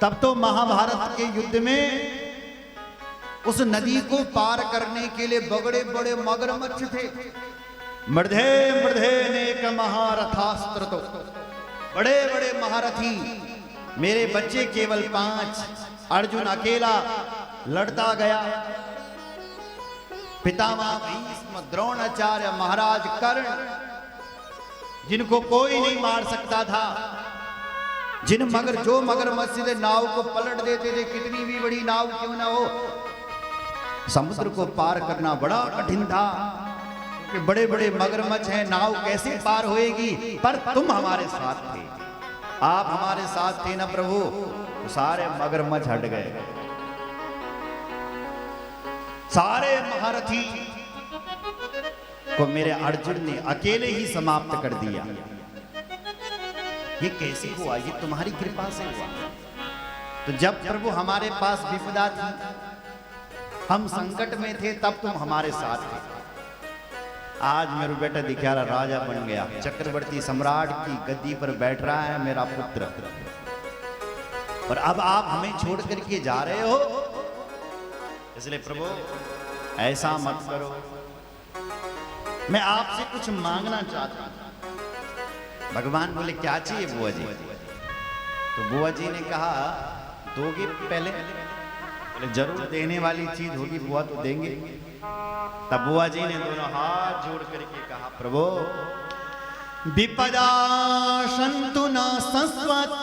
तब तो महाभारत के युद्ध में उस नदी को पार करने के लिए बड़े बड़े मगरमच्छ थे। मृधे मृधे नेक महारथास्त्र, तो बड़े बड़े महारथी, मेरे बच्चे केवल 5, अर्जुन अकेला लड़ता गया। पितामह भीष्म, द्रोणाचार्य, महाराज कर्ण, जिनको कोई नहीं मार सकता था, जो मगरमच्छ से नाव को पलट देते थे, कितनी भी बड़ी नाव क्यों ना हो, समुद्र को पार करना बड़ा कठिन था कि बड़े बड़े मगरमच्छ हैं, नाव कैसे पार होएगी। पर तुम हमारे साथ थे, आप हमारे साथ थे ना प्रभु, तो सारे मगरमच्छ हट गए। सारे महारथी को मेरे अर्जुन ने अकेले ही समाप्त कर दिया। ये कैसे हुआ? ये तुम्हारी कृपा से हुआ। तो जब प्रभु हमारे पास विपदा थी, हम संकट में थे, तब तुम हमारे साथ थे। आज मेरा बेटा दिखारा राजा बन गया, चक्रवर्ती सम्राट की गद्दी पर बैठ रहा है मेरा पुत्र, और अब आप हमें छोड़ करके जा रहे हो। इसलिए प्रभु ऐसा मत करो, मैं आपसे कुछ मांगना चाहता हूं। भगवान बोले क्या चाहिए बुआ जी? तो बुआ जी ने कहा दोगे पहले? बोले जरूर, देने वाली चीज होगी बुआ तो देंगे। तब बुआ जी ने दोनों हाथ जोड़ करके कहा प्रभु विपदा सन्तु न संस्वत्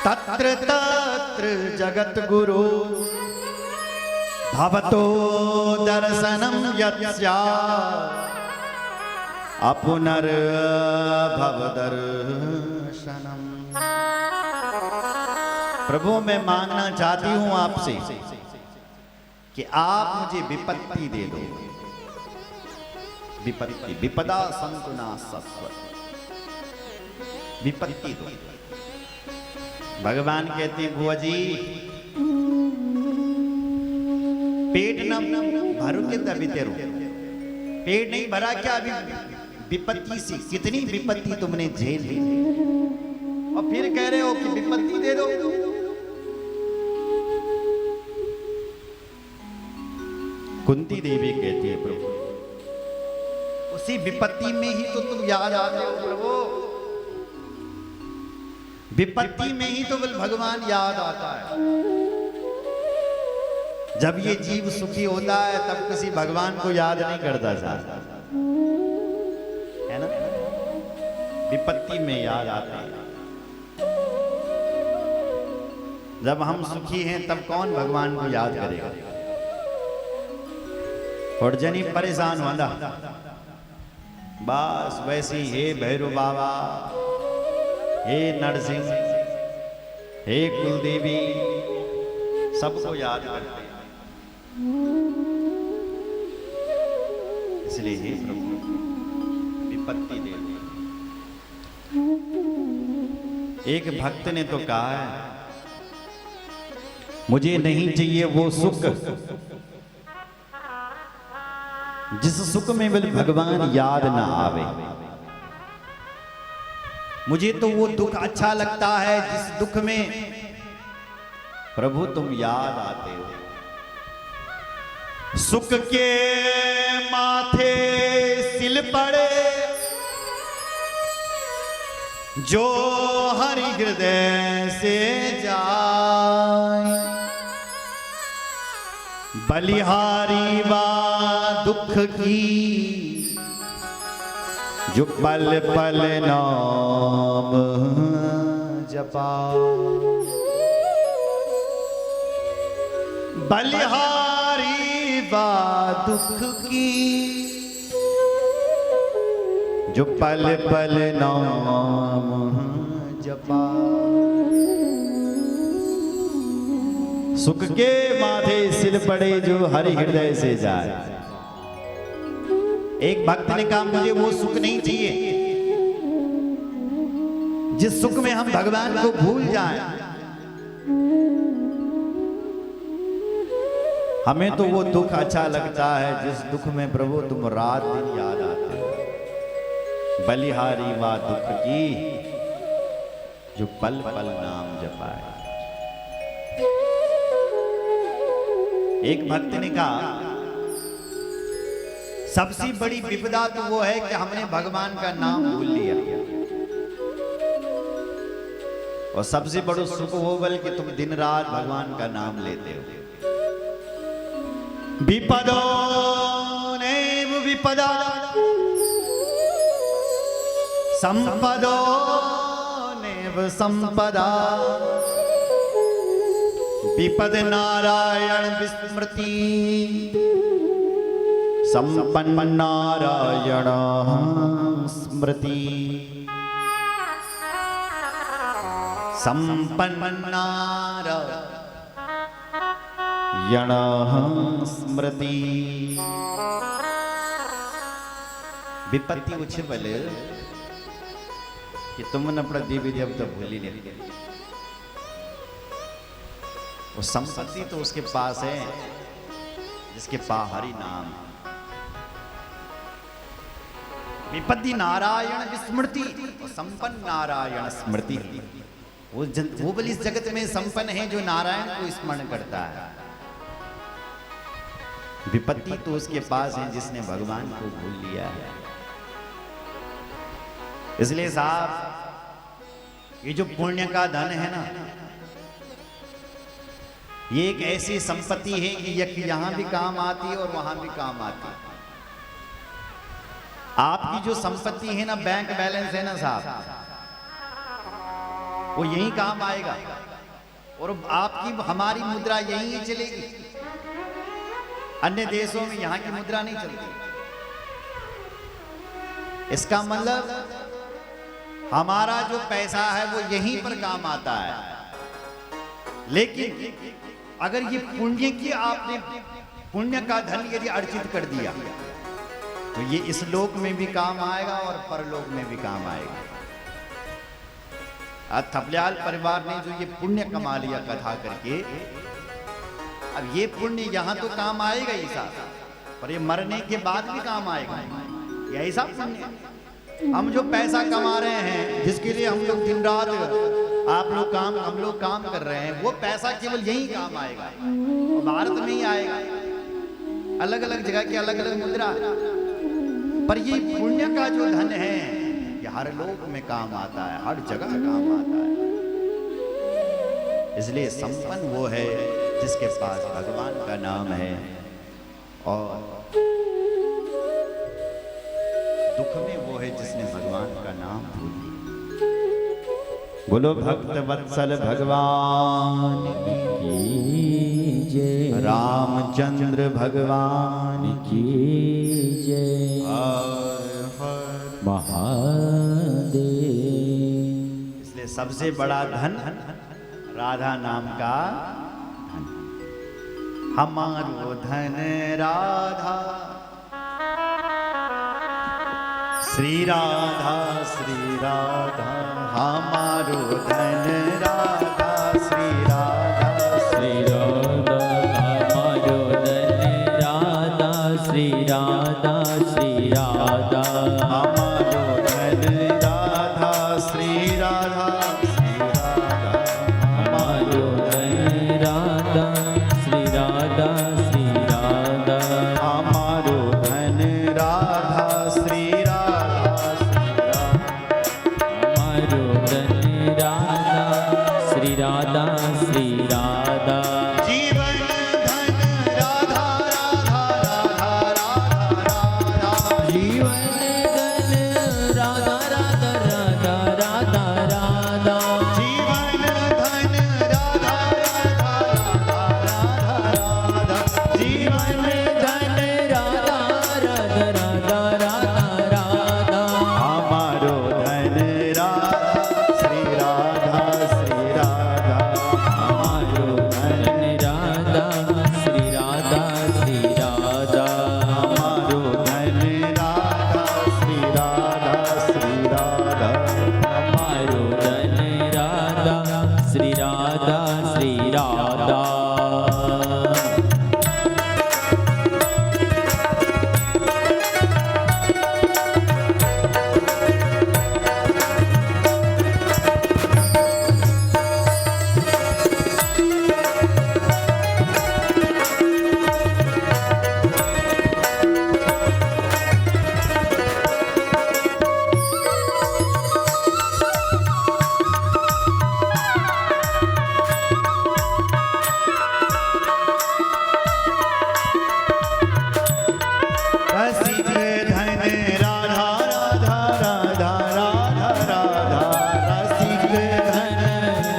तत्र तत्र जगत गुरु भवतो दर्शनम यत्स्या अपुनर भव दर्शनम। प्रभु मैं मांगना चाहती हूं आपसे कि आप मुझे विपत्ति दे दो। विपत्ति, विपदा सन्तु न संस्वत्, विपत्ति दो। भगवान कहते हैं बुआ जी पेट न भरो के तभी तेरो, पेट नहीं भरा क्या अभी विपत्ति से? कितनी विपत्ति तुमने झेल ली और फिर कह रहे हो कि विपत्ति दे दो। कुंती देवी कहती है प्रभु उसी विपत्ति में ही तो तुम याद आते हो प्रभु, विपत्ति में ही तो भगवान याद आता है। जब ये जीव सुखी होता है तब किसी भगवान को याद नहीं करता है ना, विपत्ति में याद आता है। जब हम सुखी हैं तब कौन भगवान को याद करेगा? और जनी परेशान होना बस वैसी, हे भैरव बाबा, हे नरसिंह, हे कुलदेवी, सबको याद करते हैं। इसलिए हे प्रभु विपत्ति दे दो। एक भक्त ने तो कहा है मुझे नहीं चाहिए वो सुख जिस सुख में भगवान याद ना आवे, मुझे तो वो दुख अच्छा लगता है जिस दुख में प्रभु तुम याद आते हो। सुख के माथे सिल पड़े जो हरि हृदय से जाए, बलिहारी वा दुख की जो पल पल नाम जपा, बलिहारी वा दुख की जो पल पल नाम जपा। सुख के माथे सिल पड़े जो हरि हृदय से जाए। एक भक्त ने कहा मुझे वो सुख नहीं चाहिए जिस सुख में हम भगवान को भूल जाएं। हमें तो वो दुख अच्छा लगता है जिस दुख में प्रभु तुम रात दिन याद आते हो। बलिहारी वा दुख की जो पल पल नाम जपाए। एक भक्त ने कहा सबसे बड़ी विपदा तो वो है कि हमने भगवान का नाम भूल लिया, और सबसे बड़ो सुख वो बल कि तुम दिन रात भगवान का नाम लेते हो। विपदो नैव विपदा संपदो नैव संपदा विपद नारायण विस्मृति संपन्न नारायण स्मृति। संपन्न नारायण स्मृति। विपत्ति उछबल कि तुमने अपना देवी देवता भूल ही नहीं। वो संपत्ति तो उसके पास है जिसके पास हरि नाम। विपत्ति नारायण विस्मृति, संपन्न नारायण स्मृति। वो बल इस जगत में संपन्न है जो नारायण को स्मरण करता है। विपत्ति तो उसके पास है जिसने भगवान को भूल लिया है। इसलिए साहब ये जो पुण्य का धन है ना, ये एक ऐसी संपत्ति है कि यहां भी काम आती है और वहां भी काम आती है। आपकी जो संपत्ति है ना, बैंक बैलेंस है ना साहब, वो यही काम आएगा, और आपकी हमारी मुद्रा यही चलेगी। अन्य देशों में यहां की मुद्रा नहीं चलती। इसका मतलब हमारा जो पैसा है वो यहीं पर काम आता है। लेकिन अगर ये पुण्य की आपने पुण्य का धन यदि अर्जित कर दिया तो ये इस लोक में भी काम आएगा और परलोक में भी काम आएगा। आज थपलियाल परिवार ने जो ये पुण्य कमा लिया कथा करके, अब ये पुण्य यहां तो काम आएगा ही साथ, पर ये मरने के बाद भी काम आएगा। ये ऐसा पुण्य, हम जो पैसा कमा रहे हैं, जिसके लिए हम लोग दिन रात हम लोग काम कर रहे हैं, वो पैसा केवल यही काम आएगा, भारत में ही आएगा। अलग अलग जगह की अलग अलग मुद्रा, पर ये पुण्य का जो धन है ये हर लोक में काम आता है, हर जगह काम आता है। इसलिए संपन्न वो है जिसके पास भगवान का नाम है, और दुख में वो है जिसने भगवान का नाम भूल लिया। बोलो भक्त वत्सल भगवान की जय, रामचंद्र भगवान की जय, महादेव। इसलिए सबसे बड़ा धन राधा नाम का धन। हमारो धन राधा, श्री राधा श्री राधा, हमारो धन राधा श्री राधा श्री राधा, हमारो धन राधा श्री राधा श्री राधा, हमारो धन राधा श्री राधा श्री राधा, हमारो धन राधा श्री राधा श्री राधा, हमारो धन राधा श्री राधा श्री राधा, श्री राधा। जीवन धन राधा राधा राधा राधा राधा, जीवन धन राधा राधा राधा राधा राधा, जीवन धन राधा राधा राधा राधा, जीवन धन राधा राधा राधा राधा राधा, हमारो धन राधा श्री राधा श्री राधा, हमारो धन राधा श्री राधा श्री राधा, हमारो धन राधा श्री राधा श्री राधा, हमारो धन राधा श्री राधा श्री राधा।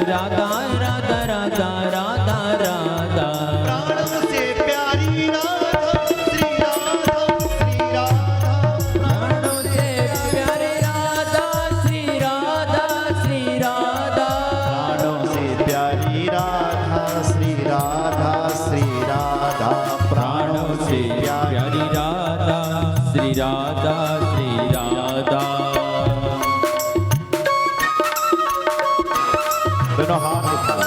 राधा राधा राधा राधा राधा प्राणों से प्यारी राधा श्री राधा श्री राधा प्राणों से प्यारे राधा श्री राधा श्री राधा प्राणों से प्यारी राधा श्री राधा श्री राधा प्राणों से प्यारी राधा श्री राधा श्री राधा दोनों हाथ उठाओ।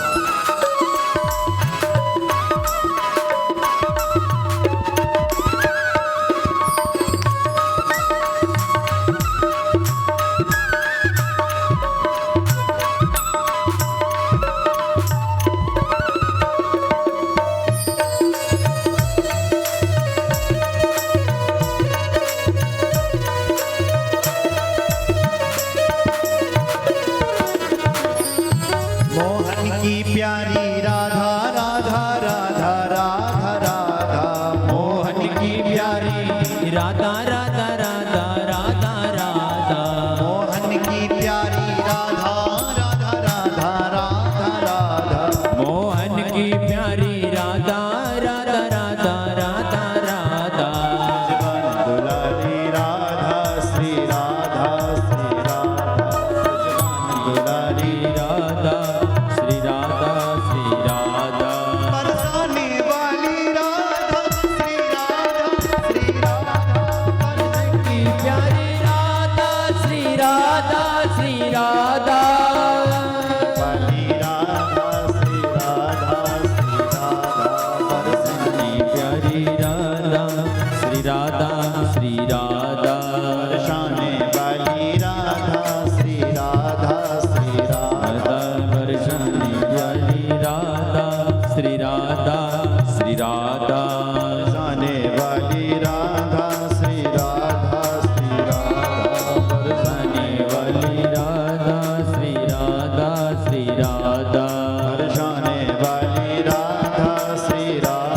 मोहन की प्यारी राधा राधा राधा राधा राधा मोहन की प्यारी राधा राधा राधा राधा राधा मोहन की प्यारी राधा राधा राधा राधा राधा मोहन की प्यारी राधा राधा राधा राधा राधा दुलारी राधा श्री राधा श्री राधा दुलारी राधा श्री राधा श्री राधा बरसाने वाली राधा श्री राधा श्री राधा की प्यारी राधा श्री राधा श्री राधा वाली राधा श्री राधा श्री राधा बरसाने की प्यारी राधा श्री राधा श्री राधा बरसाने वाली राधा श्री राधा श्री राधा बरसाने वाली राधा श्री राधा श्री राधा बरसाने वाली राधा श्री राधा श्री राधा बरसाने वाली राधा श्री राधा श्री राधा बरसाने वाली राधा श्री राधा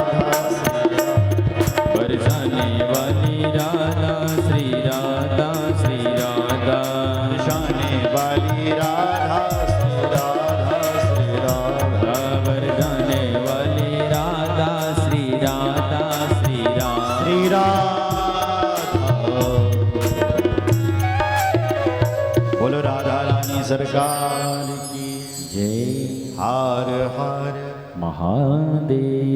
बरसाने वाली राधा श्री राधा श्री राधा बरसाने वाली राधा श्री राधा श्री राधा बरसाने वाली राधा श्री राधा श्री राधा श्री राधा बोलो राधा रानी सरकार की जय हर हर महादेव।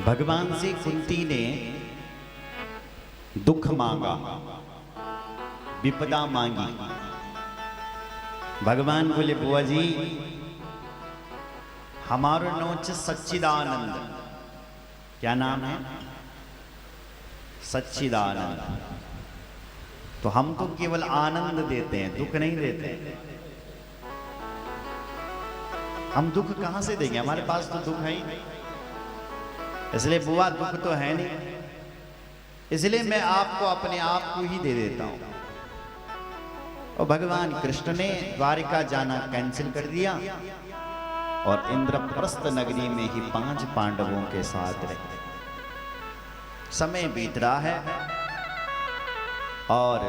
भगवान से कुंती ने दुख मांगा, विपदा मांगी। भगवान बोले बुआ जी हमारो नोच सच्चिदानंद, क्या नाम है? सच्चिदानंद। तो हम तो केवल आनंद देते हैं, दुख नहीं देते। हम दुख कहां से देंगे? हमारे पास तो दुख है ही नहीं। इसलिए बुआ दुख तो है नहीं, इसलिए मैं आपको अपने आप को ही दे देता हूं। और भगवान कृष्ण ने द्वारिका जाना कैंसिल कर दिया और इंद्रप्रस्थ नगरी में ही 5 पांडवों के साथ रहे। समय बीत रहा है और